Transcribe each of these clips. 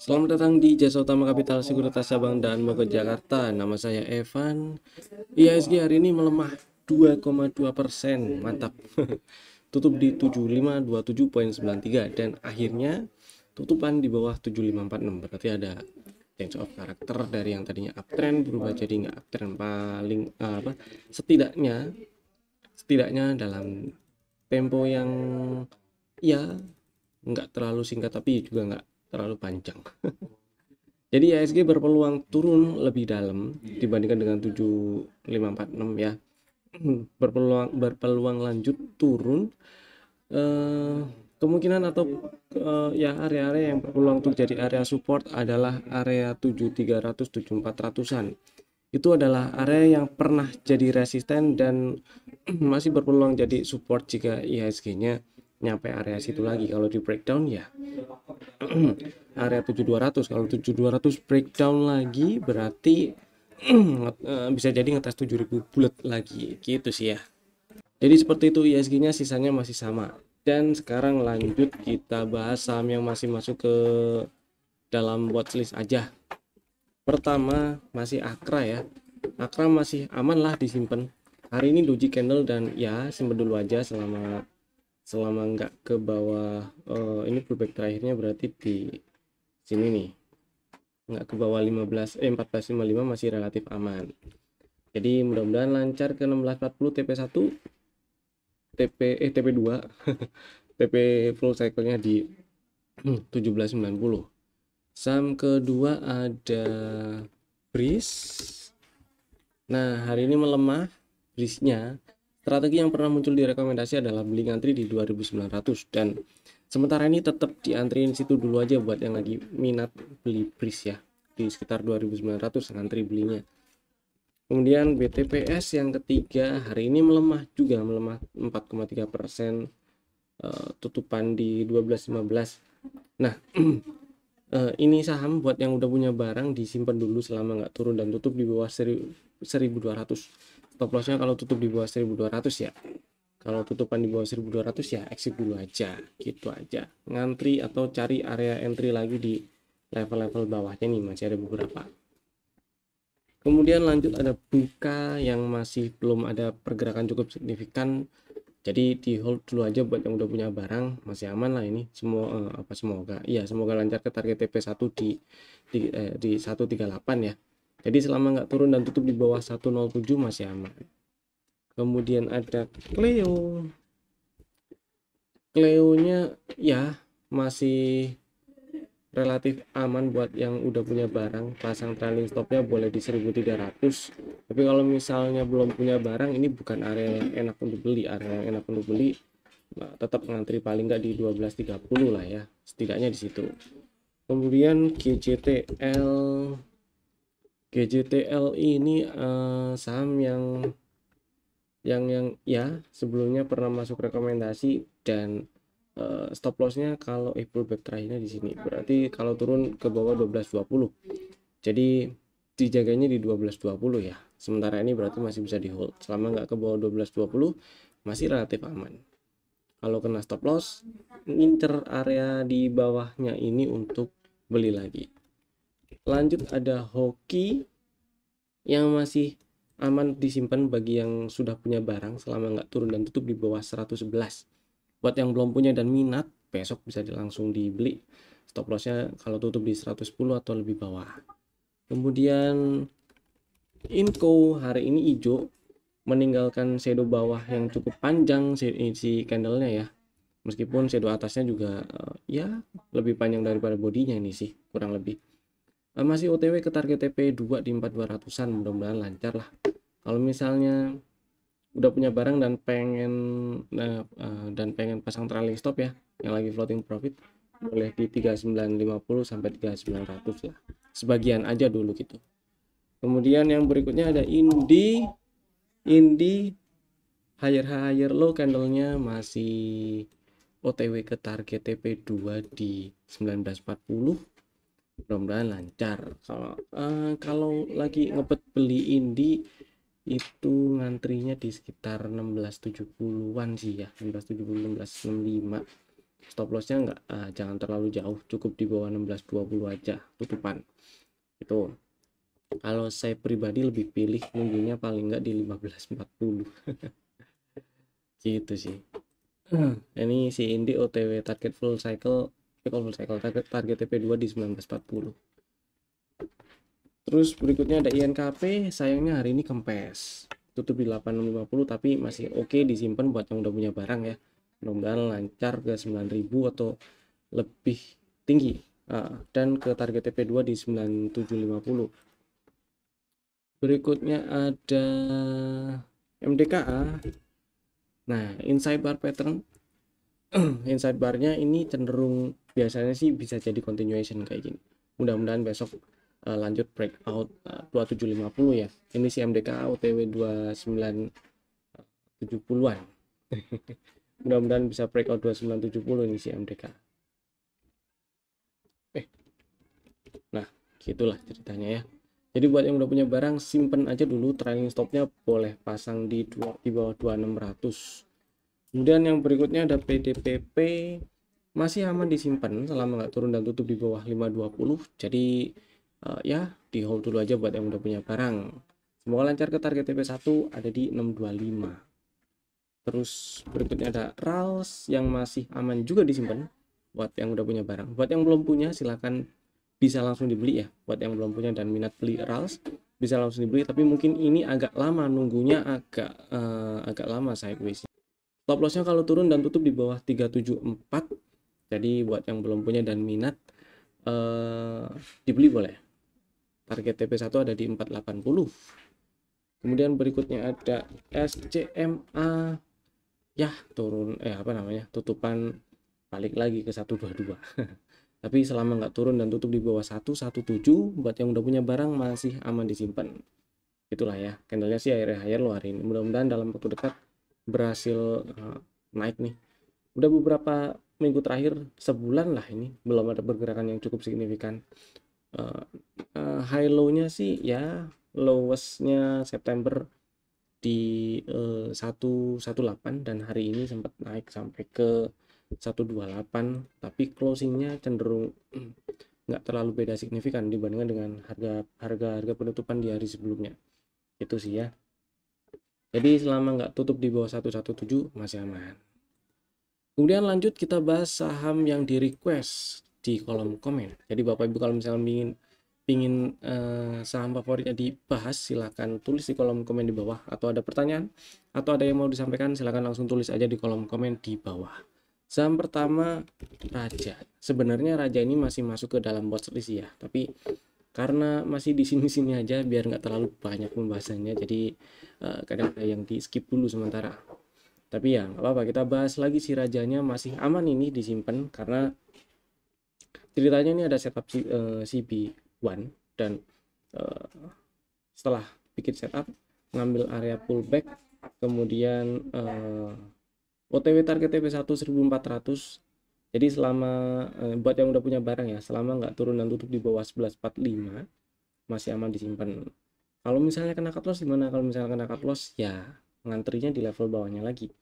Selamat datang di Jasa Utama Kapital Sekuritas Sabang dan Bogor Jakarta. Nama saya Evan. IHSG hari ini melemah 2,2%. Mantap. Tutup di 7527,93 dan akhirnya tutupan di bawah 7546. Berarti ada change of karakter dari yang tadinya uptrend berubah jadi nggak uptrend paling setidaknya dalam tempo yang ya nggak terlalu singkat tapi juga nggak terlalu panjang. Jadi IHSG berpeluang turun lebih dalam dibandingkan dengan 7546 ya. berpeluang lanjut turun, kemungkinan atau ya area-area yang berpeluang untuk jadi area support adalah area 7300 7400-an. Itu adalah area yang pernah jadi resisten dan masih berpeluang jadi support jika IHSG-nya nyampe area situ lagi. Kalau di breakdown ya area 7200. Kalau 7200 breakdown lagi berarti bisa jadi ngetes 7000 bulat lagi gitu sih ya. Jadi seperti itu, ISG-nya sisanya masih sama. Dan sekarang lanjut kita bahas saham yang masih masuk ke dalam watchlist aja. Pertama masih Akra ya. Akra masih aman lah disimpan. Hari ini doji candle dan ya simpen dulu aja selama nggak ke bawah. Ini pullback terakhirnya berarti di sini nih, nggak ke bawah 1455 masih relatif aman. Jadi mudah-mudahan lancar ke 1640 TP1 TP2 TP full cycle-nya di 1790. Saham kedua ada BRIS. Nah hari ini melemah BRIS-nya. Strategi yang pernah muncul di rekomendasi adalah beli ngantri di 2900 dan sementara ini tetap diantriin situ dulu aja buat yang lagi minat beli BRIS ya, di sekitar 2900 ngantri belinya. Kemudian BTPS yang ketiga hari ini melemah 4,3%, tutupan di 1215. Nah ini saham buat yang udah punya barang disimpan dulu selama nggak turun dan tutup di bawah 1200. Stop lossnya kalau tutup di bawah 1200 ya. Kalau tutupan di bawah 1200 ya exit dulu aja, gitu aja. Ngantri atau cari area entry lagi di level-level bawahnya nih, masih ada beberapa. Kemudian lanjut ada Buka yang masih belum ada pergerakan cukup signifikan. Jadi di hold dulu aja buat yang udah punya barang, masih aman lah ini. Semoga lancar ke target TP1 di 138 ya. Jadi selama nggak turun dan tutup di bawah 107 masih aman. Kemudian ada Cleo-nya ya masih relatif aman buat yang udah punya barang. Pasang trailing stopnya boleh di 1300. Tapi kalau misalnya belum punya barang, ini bukan area yang enak untuk beli. Area yang enak untuk beli tetap ngantri paling nggak di 1230 lah ya, setidaknya di situ. Kemudian GJTL ini saham yang ya sebelumnya pernah masuk rekomendasi dan stop lossnya kalau pullback terakhirnya di sini, berarti kalau turun ke bawah 1220, jadi dijaganya di 1220 ya. Sementara ini berarti masih bisa di hold selama nggak ke bawah 1220, masih relatif aman. Kalau kena stop loss, ngincer area di bawahnya ini untuk beli lagi. Lanjut ada Hoki yang masih aman disimpan bagi yang sudah punya barang selama nggak turun dan tutup di bawah 111. Buat yang belum punya dan minat, besok bisa langsung dibeli. Stop lossnya kalau tutup di 110 atau lebih bawah. Kemudian Inco hari ini hijau, meninggalkan shadow bawah yang cukup panjang si candlenya ya. Meskipun shadow atasnya juga ya lebih panjang daripada bodinya ini sih, kurang lebih. Masih OTW ke target TP2 di 4200-an, mudah-mudahan lancar lah. Kalau misalnya udah punya barang dan pengen pasang trailing stop ya, yang lagi floating profit, boleh di 3950 sampai 3900 lah. Sebagian aja dulu gitu. Kemudian yang berikutnya ada Indi higher low candlenya masih OTW ke target TP2 di 1940. Mudah-mudahan lancar. Kalau lagi ngebet beli Indi itu ngantrinya di sekitar 1670-an sih ya, 1670 1665. stop lossnya nggak jangan terlalu jauh, cukup di bawah 16.20 aja tutupan itu. Kalau saya pribadi lebih pilih nunggunya paling nggak di 15.40 gitu sih. Ini si Indi OTW target full cycle, target TP2 di 19.40. Terus berikutnya ada INKP, sayangnya hari ini kempes, tutup di 8.50 tapi masih oke disimpan buat yang udah punya barang ya. Mudah-mudahan lancar ke 9.000 atau lebih tinggi, dan ke target TP2 di 9750. Berikutnya ada MDKA. Nah, inside bar pattern inside barnya ini cenderung biasanya sih bisa jadi continuation kayak gini. Mudah-mudahan besok lanjut breakout 2750 ya. Ini si MDKA OTW 2970-an. Mudah-mudahan bisa breakout 2970 ini si MDKA. Nah, gitulah ceritanya ya. Jadi buat yang udah punya barang, simpen aja dulu, trailing stopnya boleh pasang di bawah 2600. Kemudian yang berikutnya ada PDPP, masih aman disimpan selama nggak turun dan tutup di bawah 520. Jadi ya di hold dulu aja buat yang udah punya barang. Semoga lancar ke target TP1 ada di 625. Terus berikutnya ada RALS yang masih aman juga disimpan buat yang udah punya barang. Buat yang belum punya silahkan bisa langsung dibeli ya. Buat yang belum punya dan minat beli RALS bisa langsung dibeli, tapi mungkin ini agak lama nunggunya, agak lama sideways. Stop lossnya kalau turun dan tutup di bawah 374. Jadi buat yang belum punya dan minat dibeli boleh. Target TP1 ada di 480. Kemudian berikutnya ada SCMA, ya turun tutupan balik lagi ke 122. Tapi selama nggak turun dan tutup di bawah 117, buat yang udah punya barang masih aman disimpan. Itulah ya, candlenya sih higher low hari ini. Mudah-mudahan dalam waktu dekat berhasil naik nih. Udah beberapa minggu terakhir, sebulan lah ini belum ada pergerakan yang cukup signifikan. High low-nya sih ya lowest-nya September di 118 dan hari ini sempat naik sampai ke 128, tapi closingnya cenderung nggak terlalu beda signifikan dibandingkan dengan harga penutupan di hari sebelumnya. Itu sih ya. Jadi selama nggak tutup di bawah 117 masih aman. Kemudian lanjut kita bahas saham yang di request di kolom komen. Jadi Bapak Ibu kalau misalnya pingin saham favoritnya dibahas, silahkan tulis di kolom komen di bawah, atau ada pertanyaan atau ada yang mau disampaikan silahkan langsung tulis aja di kolom komen di bawah. Saham pertama Raja. Sebenarnya Raja ini masih masuk ke dalam watchlist ya, tapi karena masih di sini-sini aja biar nggak terlalu banyak pembahasannya, jadi kadang ada yang di skip dulu sementara. Tapi ya nggak apa-apa, kita bahas lagi si Rajanya. Masih aman ini disimpan karena ceritanya ini ada setup CB1 dan setelah bikin setup ngambil area pullback, kemudian OTW target TP1 1400. Jadi selama buat yang udah punya barang ya, selama nggak turun dan tutup di bawah 1145 masih aman disimpan. Kalau misalnya kena cut loss gimana? Kalau misalnya kena cut loss ya ngantrinya di level bawahnya lagi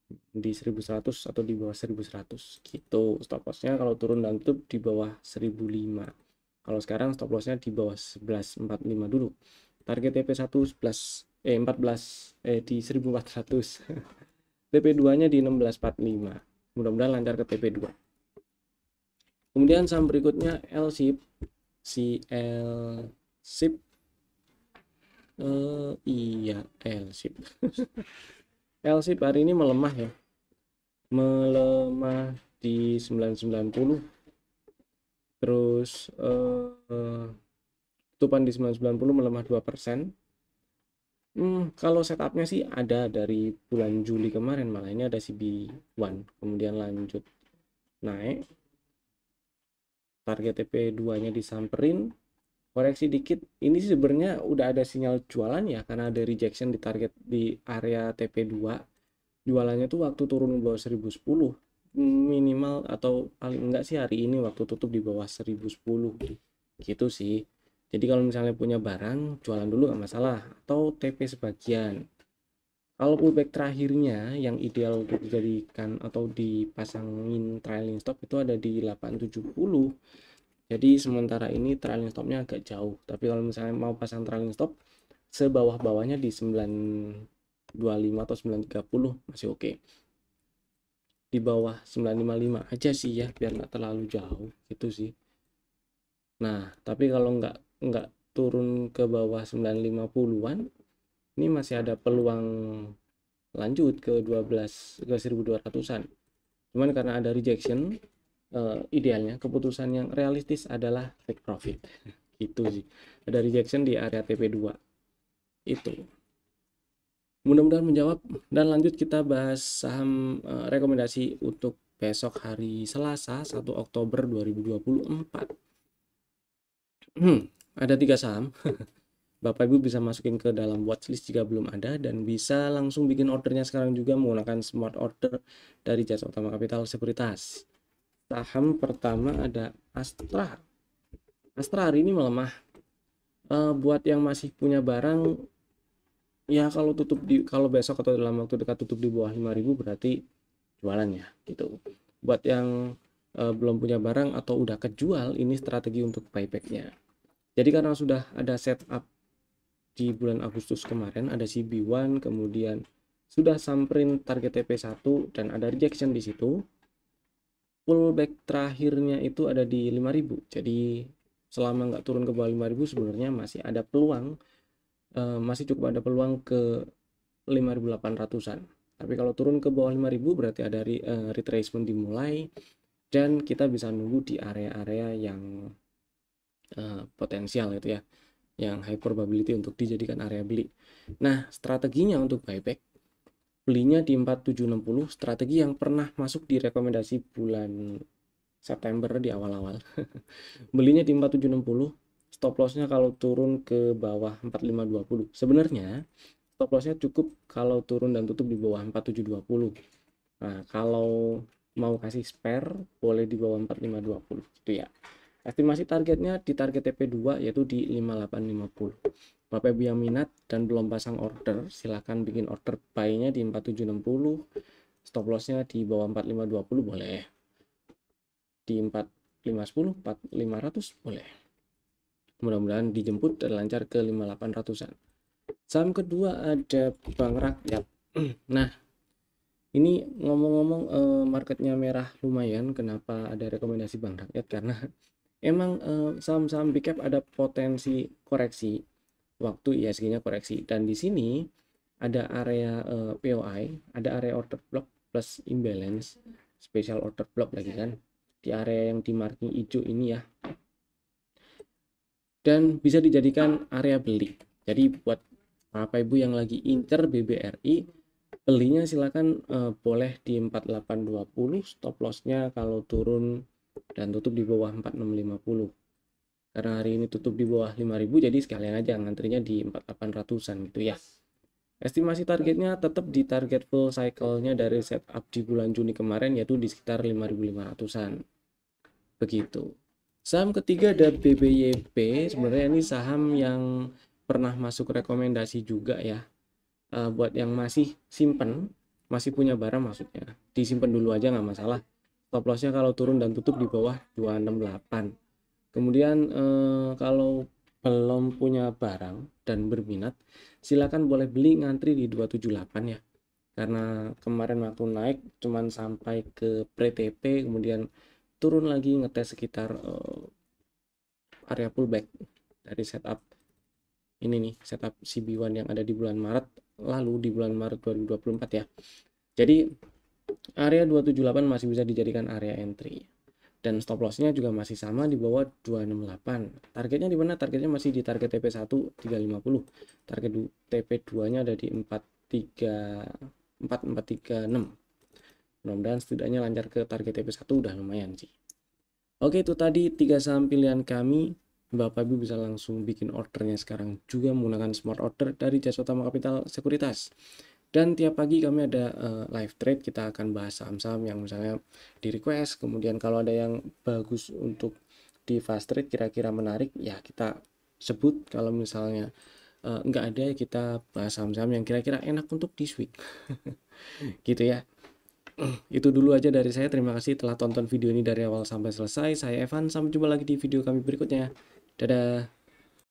di 1100 atau di bawah 1100 gitu. Stop lossnya kalau turun dan tutup di bawah 1005. Kalau sekarang stop lossnya di bawah 1145 dulu. Target TP1 14 di 1400. TP2-nya di 1645. Mudah-mudahan lancar ke TP2. Kemudian saham berikutnya LSIP. Si LSIP iya LSIP. LSIP hari ini melemah ya. Melemah di 990. Terus tutupan di 990 melemah 2%. Kalau setupnya sih ada dari bulan Juli kemarin, malah ini ada CB1 kemudian lanjut naik, target TP2 nya disamperin, koreksi dikit. Ini sebenarnya udah ada sinyal jualan ya, karena ada rejection di target di area TP2. Jualannya tuh waktu turun di bawah 1010 minimal, atau paling enggak sih hari ini waktu tutup di bawah 1010 gitu sih. Jadi kalau misalnya punya barang jualan dulu nggak masalah, atau TP sebagian. Kalau pullback terakhirnya yang ideal untuk dijadikan atau dipasangin trailing stop itu ada di 870. Jadi sementara ini trailing stopnya agak jauh, tapi kalau misalnya mau pasang trailing stop sebawah-bawahnya di 925 atau 930 masih oke. Di bawah 955 aja sih ya, biar nggak terlalu jauh gitu sih. Nah, tapi kalau nggak turun ke bawah 950-an, ini masih ada peluang lanjut ke 12 ke 1200-an. Cuman karena ada rejection, idealnya keputusan yang realistis adalah take profit. Gitu sih. Ada rejection di area TP2. Itu. Mudah-mudahan menjawab, dan lanjut kita bahas saham rekomendasi untuk besok hari Selasa 1 Oktober 2024. Ada 3 saham. Bapak Ibu bisa masukin ke dalam watchlist jika belum ada, dan bisa langsung bikin ordernya sekarang juga menggunakan smart order dari Jasa Utama Kapital Sekuritas. Saham pertama ada Astra. Astra hari ini melemah. Buat yang masih punya barang, ya kalau besok atau dalam waktu dekat tutup di bawah 5.000 berarti jualan ya gitu. Buat yang belum punya barang atau udah kejual, ini strategi untuk buybacknya. Jadi karena sudah ada setup di bulan Agustus kemarin, ada CB1, kemudian sudah samperin target TP1 dan ada rejection di situ. Pullback terakhirnya itu ada di 5.000. Jadi selama nggak turun ke bawah 5.000 sebenarnya masih ada peluang, masih cukup ada peluang ke 5.800-an. Tapi kalau turun ke bawah 5.000 berarti ada retracement dimulai, dan kita bisa nunggu di area-area yang potensial itu ya, yang high probability untuk dijadikan area beli. Nah, strateginya untuk buyback, belinya di 4760, strategi yang pernah masuk di rekomendasi bulan September di awal-awal. Belinya di 4760, stop lossnya kalau turun ke bawah 4520. Sebenarnya stop lossnya cukup kalau turun dan tutup di bawah 4720. Nah, kalau mau kasih spare boleh di bawah 4520 gitu ya. Estimasi targetnya di target TP2 yaitu di 5850. Bapak Ibu yang minat dan belum pasang order, silahkan bikin order buy-nya di 4760, stop lossnya di bawah 4520 boleh, di 4510, 4500 boleh. Mudah-mudahan dijemput dan lancar ke 5800-an. Saham kedua ada Bank Rakyat. Nah, ini ngomong-ngomong marketnya merah lumayan. Kenapa ada rekomendasi Bank Rakyat? Karena emang saham-saham big cap ada potensi koreksi waktu ISG-nya koreksi, dan di sini ada area POI, ada area order block plus imbalance, special order block lagi kan di area yang di marking hijau ini ya, dan bisa dijadikan area beli. Jadi buat Bapak Ibu yang lagi incer BBRI, belinya silakan boleh di 4820, stop lossnya kalau turun dan tutup di bawah 4650. Karena hari ini tutup di bawah 5.000, jadi sekalian aja ngantrinya di 4800-an gitu ya. Estimasi targetnya tetap di target full cycle-nya dari setup di bulan Juni kemarin, yaitu di sekitar 5.500-an. Begitu. Saham ketiga ada BBYP. Sebenarnya ini saham yang pernah masuk rekomendasi juga ya. Buat yang masih simpen, masih punya barang maksudnya, disimpan dulu aja nggak masalah. Stop lossnya kalau turun dan tutup di bawah 268. Kemudian kalau belum punya barang dan berminat, silakan boleh beli ngantri di 278 ya. Karena kemarin waktu naik cuman sampai ke pre-TP, kemudian turun lagi ngetes sekitar area pullback dari setup ini nih, setup CB1 yang ada di bulan Maret lalu, di bulan Maret 2024 ya. Jadi area 278 masih bisa dijadikan area entry. Dan stop lossnya juga masih sama di bawah 268. Targetnya di mana? Targetnya masih di target TP1 350. Target TP2-nya ada di 4436. Mudah-mudahan setidaknya lancar ke target TP1, udah lumayan sih. Oke, itu tadi 3 saham pilihan kami. Bapak Ibu bisa langsung bikin ordernya sekarang juga menggunakan smart order dari Jasa Utama Kapital Sekuritas. Dan tiap pagi kami ada live trade, kita akan bahas saham-saham yang misalnya di request, kemudian kalau ada yang bagus untuk di fast trade kira-kira menarik ya kita sebut. Kalau misalnya nggak ada, kita bahas saham-saham yang kira-kira enak untuk di swing. Gitu ya. Itu dulu aja dari saya. Terima kasih telah tonton video ini dari awal sampai selesai. Saya Evan, sampai jumpa lagi di video kami berikutnya. Dadah.